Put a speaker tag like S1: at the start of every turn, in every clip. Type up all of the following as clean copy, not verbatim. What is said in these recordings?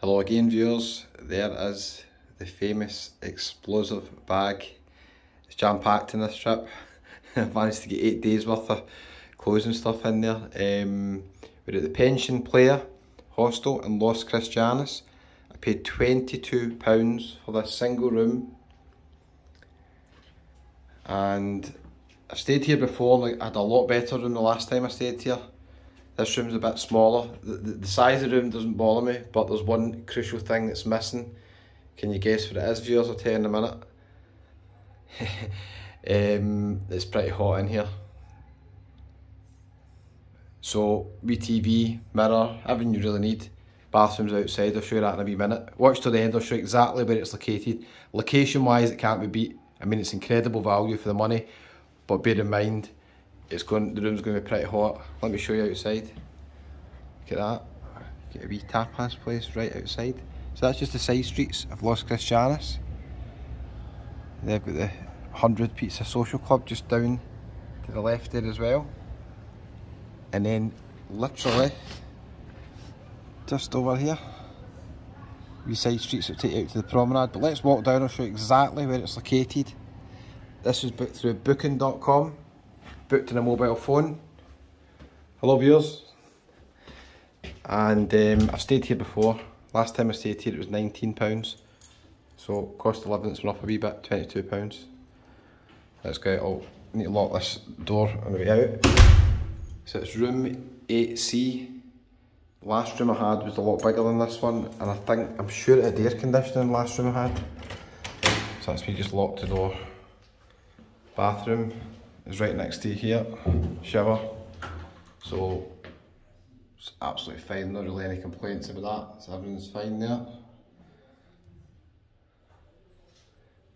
S1: Hello again viewers, there is the famous explosive bag. It's jam packed in this trip. I've managed to get 8 days worth of clothes and stuff in there. We're at the Pension Player Hostel in Los Cristianos. I paid £22 for this single room. And I've stayed here before, I had a lot better room the last time I stayed here. This room's a bit smaller. The size of the room doesn't bother me, but there's one crucial thing that's missing. Can you guess what it is, viewers? I'll tell you in a minute. It's pretty hot in here. So, TV, mirror, everything you really need. Bathrooms outside, I'll show you that in a wee minute. Watch till the end, I'll show you exactly where it's located. Location wise, it can't be beat. I mean, it's incredible value for the money, but bear in mind, the room's going to be pretty hot. Let me show you outside. Look at that. Get a wee tapas place right outside. So that's just the side streets of Los Cristianos. They've got the 100 Pizza Social Club just down to the left there as well. And then literally just over here, wee side streets that take you out to the promenade. But let's walk down, I'll show you exactly where it's located. This was booked through booking.com. Booked on a mobile phone. Hello viewers. And I've stayed here before. Last time I stayed here it was £19. So cost of living's went up a wee bit, £22. Let's go out. I'll need to lock this door on the way out. So it's room 8C. The last room I had was a lot bigger than this one, and I'm sure it had air conditioning the last room I had. So that's me just locked the door. Bathroom is right next to you here, shower, so it's absolutely fine, not really any complaints about that, so everything's fine there.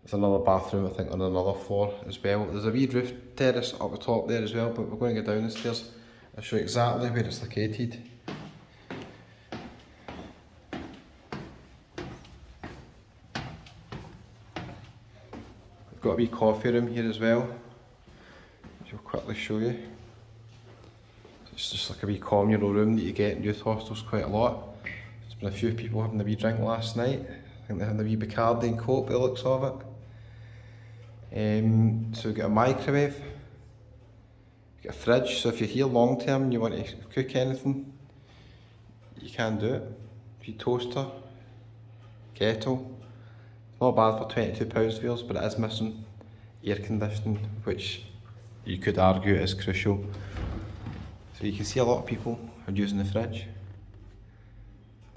S1: There's another bathroom I think on another floor as well. There's a wee roof terrace up the top there as well, but we're going to go down the stairs. I'll show you exactly where it's located. We've got a wee coffee room here as well. I'll quickly show you. It's just like a wee communal room that you get in youth hostels quite a lot. There's been a few people having a wee drink last night. I think they're having a wee Bacardi and Coke by the looks of it. So we've got a microwave, we've got a fridge, so if you're here long term and you want to cook anything, you can do it. A wee toaster, kettle. It's not bad for £22 viewers, but it is missing air conditioning, which you could argue is crucial. So you can see a lot of people are using the fridge.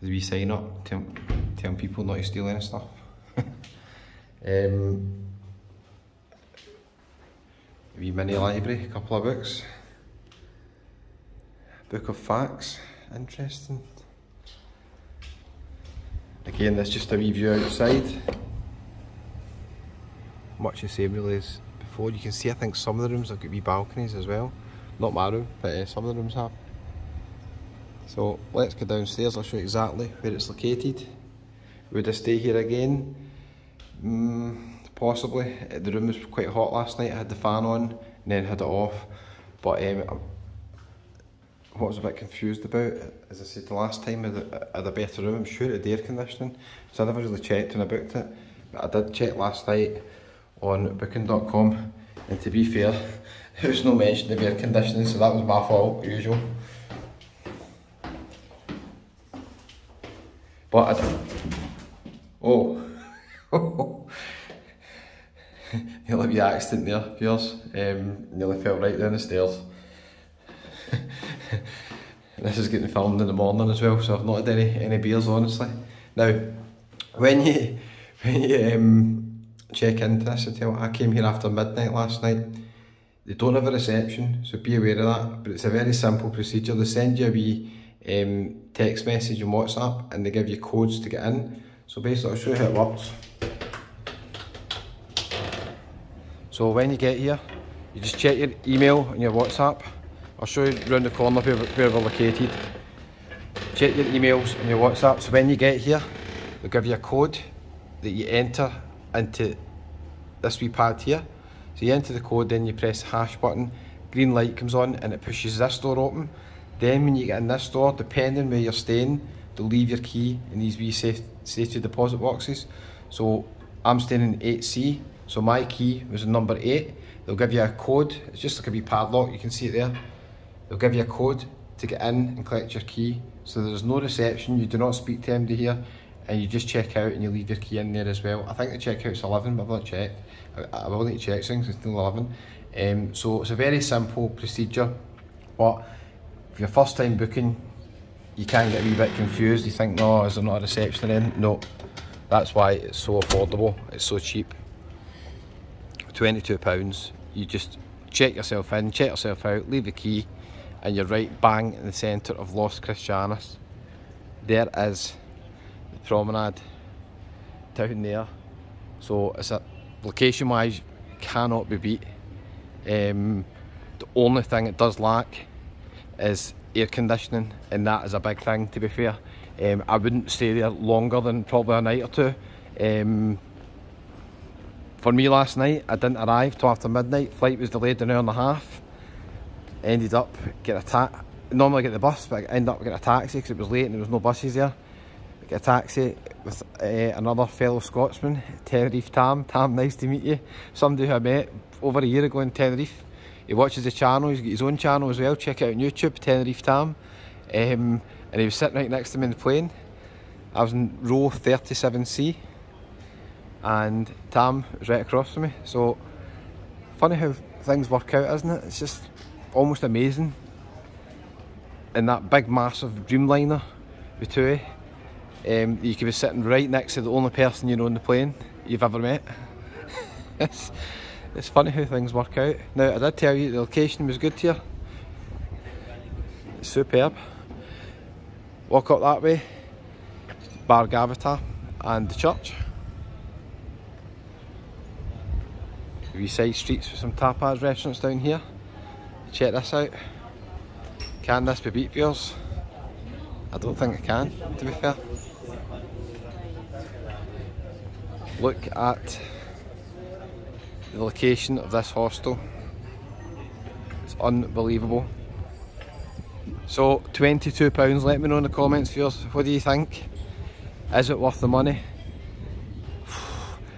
S1: There's a wee sign up telling people not to steal any stuff. A wee mini library, a couple of books. Book of facts, interesting. Again, that's just a wee view outside. Much the same really as before. You can see I think some of the rooms have got wee balconies as well. Not my room, but some of the rooms have. So let's go downstairs, I'll show you exactly where it's located. Would I stay here again? Possibly. The room was quite hot last night, I had the fan on and then had it off. But what I was a bit confused about, as I said the last time, I had a better room. I'm sure it had air conditioning, so I never really checked when I booked it. But I did check last night on booking.com, and to be fair, there was no mention of air conditioning, so that was my fault, usual. But oh, nearly be an accident there, viewers. Nearly fell right down the stairs. This is getting filmed in the morning as well, so I've not had any beers, honestly. Now, when you check into this hotel, I came here after midnight last night. They don't have a reception, so be aware of that, but it's a very simple procedure. They send you a wee text message on WhatsApp and they give you codes to get in. So basically I'll show you how it works. So when you get here, you just check your email and your WhatsApp. I'll show you round the corner where we're located. Check your emails and your WhatsApp. So when you get here, they'll give you a code that you enter into this wee pad here. So you enter the code, then you press the hash button, green light comes on and it pushes this door open. Then when you get in this door, depending where you're staying, they'll leave your key in these wee safety deposit boxes. So I'm staying in 8C, so my key was in number 8. They'll give you a code, it's just like a wee padlock, you can see it there. They'll give you a code to get in and collect your key. So there's no reception, you do not speak to anybody here, and you just check out and you leave your key in there as well. I think the checkout's 11, but I've not checked. I will need to check things, it's still 11. So it's a very simple procedure, but if you're first time booking, you can get a wee bit confused. You think, no, is there not a reception in? No, that's why it's so affordable, it's so cheap. £22, you just check yourself in, check yourself out, leave the key, and you're right bang in the centre of Los Cristianos. There is the promenade down there. So it's a location wise cannot be beat. The only thing it does lack is air conditioning, and that is a big thing, to be fair. I wouldn't stay there longer than probably a night or two. For me last night, I didn't arrive till after midnight. Flight was delayed an hour and a half. Ended up getting normally get the bus, but I ended up getting a taxi because it was late and there was no buses there. I get a taxi with another fellow Scotsman, Tenerife Tam. Tam, nice to meet you. Somebody who I met over a year ago in Tenerife. He watches the channel, he's got his own channel as well. Check it out on YouTube, Tenerife Tam. And he was sitting right next to me in the plane. I was in row 37C. And Tam was right across from me. So funny how things work out, isn't it? It's just almost amazing. In that big massive Dreamliner with two, you could be sitting right next to the only person you know on the plane you've ever met. It's funny how things work out. Now, I did tell you the location was good here. It's superb. Walk up that way, Bar Gavita and the church. Wee side streets with some tapas restaurants down here. Check this out. Can this be beat for yours? I don't think it can, to be fair. Look at the location of this hostel. It's unbelievable. So £22, let me know in the comments for yours. What do you think? Is it worth the money?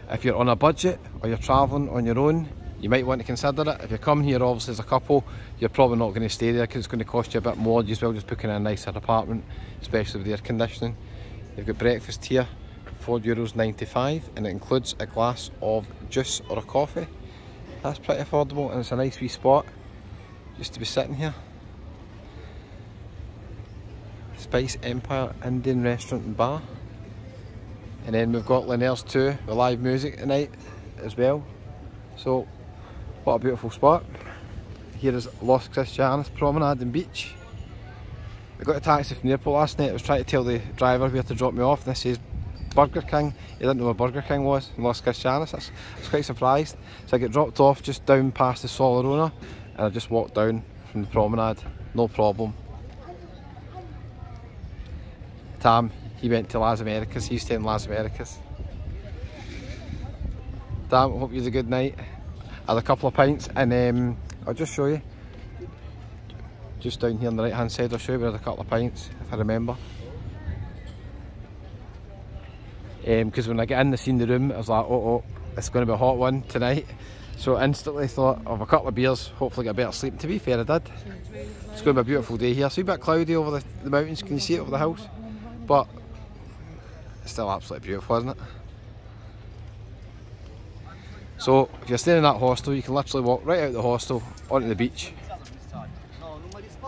S1: If you're on a budget or you're travelling on your own, you might want to consider it. If you come here obviously as a couple, you're probably not going to stay there because it's going to cost you a bit more. You as well just book in a nicer apartment, especially with the air conditioning. You've got breakfast here, €4.95, and it includes a glass of juice or a coffee. That's pretty affordable, and it's a nice wee spot just to be sitting here. Spice Empire Indian Restaurant and Bar. And then we've got Lanairs too, with live music tonight as well. So, what a beautiful spot. Here is Los Cristianos Promenade and Beach. I got a taxi from the airport last night. I was trying to tell the driver where to drop me off, and this says Burger King. He didn't know where Burger King was in Los Cristianos. I was quite surprised. So I get dropped off just down past the Solarona, and I just walked down from the promenade, no problem. Tam, he went to Las Americas, he's staying in Las Americas. Tam, hope you had a good night. I had a couple of pints, and I'll just show you. Just down here on the right hand side, I'll show you where I had a couple of pints, if I remember. Because when I get in, I seen the room, I was like, oh, it's going to be a hot one tonight. So instantly thought of a couple of beers, hopefully get a better sleep. To be fair, I did. It's going to be a beautiful day here. It's a bit cloudy over the mountains, can you see it over the house? But it's still absolutely beautiful, isn't it? So if you're staying in that hostel, you can literally walk right out of the hostel onto the beach.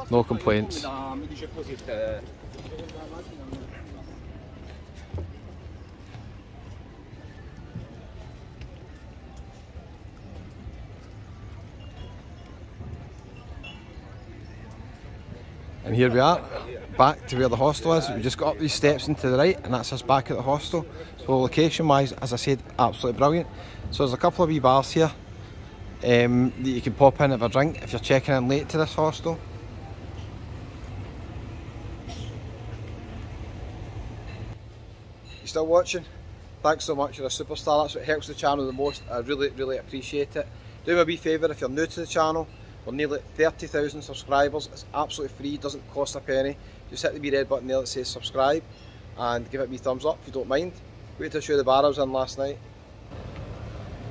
S1: No complaints. And here we are, back to where the hostel is. We just got up these steps into the right, and that's us back at the hostel. So location wise, as I said, absolutely brilliant. So there's a couple of wee bars here that you can pop in and have a drink if you're checking in late to this hostel. You still watching? Thanks so much, you're a superstar. That's what helps the channel the most. I really appreciate it. Do me a wee favour, if you're new to the channel, we're nearly 30,000 subscribers. It's absolutely free, doesn't cost a penny. just hit the wee red button there that says subscribe and give it a wee thumbs up if you don't mind. Wait to show you the bar I was in last night.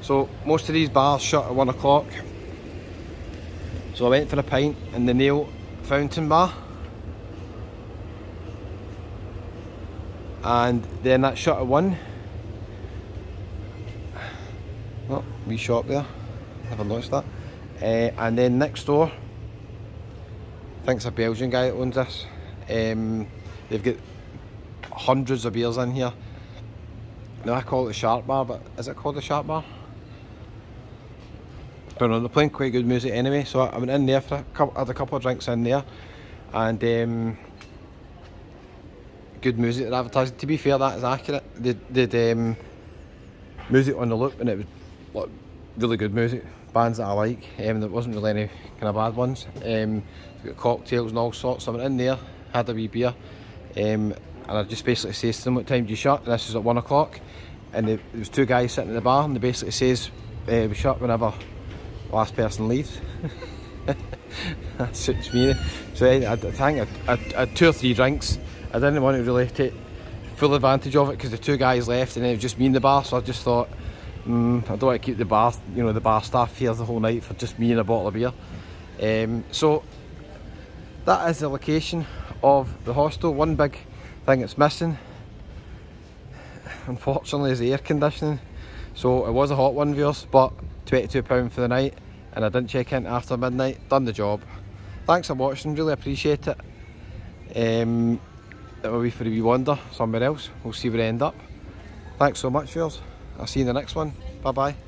S1: So most of these bars shut at 1 o'clock. So I went for a pint in the Nail Fountain Bar. And then that shut at 1. Oh, wee shop there. Never noticed that. And then next door, I think it's a Belgian guy that owns this. They've got hundreds of beers in here. Now I call it the Shark Bar, but is it called the Shark Bar? I don't know, they're playing quite good music anyway, so I went in there for had a couple of drinks in there, and good music they're advertising. To be fair, that is accurate. They did music on the loop, and it was like, really good music, bands that I like. There wasn't really any kind of bad ones. Got cocktails and all sorts. So I went in there, had a wee beer, and I just basically says to them, what time do you shut? And this is at 1 o'clock, and there was two guys sitting in the bar, and they basically says we shut whenever the last person leaves. That suits me. So I think I had 2 or 3 drinks. I didn't want to really take full advantage of it because the two guys left and it was just me in the bar, so I just thought I don't want to keep the bar, the bar staff here the whole night for just me and a bottle of beer. So that is the location of the hostel. One big thing it's missing, unfortunately, is the air conditioning. So it was a hot one, viewers, but £22 for the night, and I didn't check in after midnight. Done the job. Thanks for watching, really appreciate it. That will be for a wee wander somewhere else. We'll see where we end up. Thanks so much, viewers. I'll see you in the next one. Bye bye.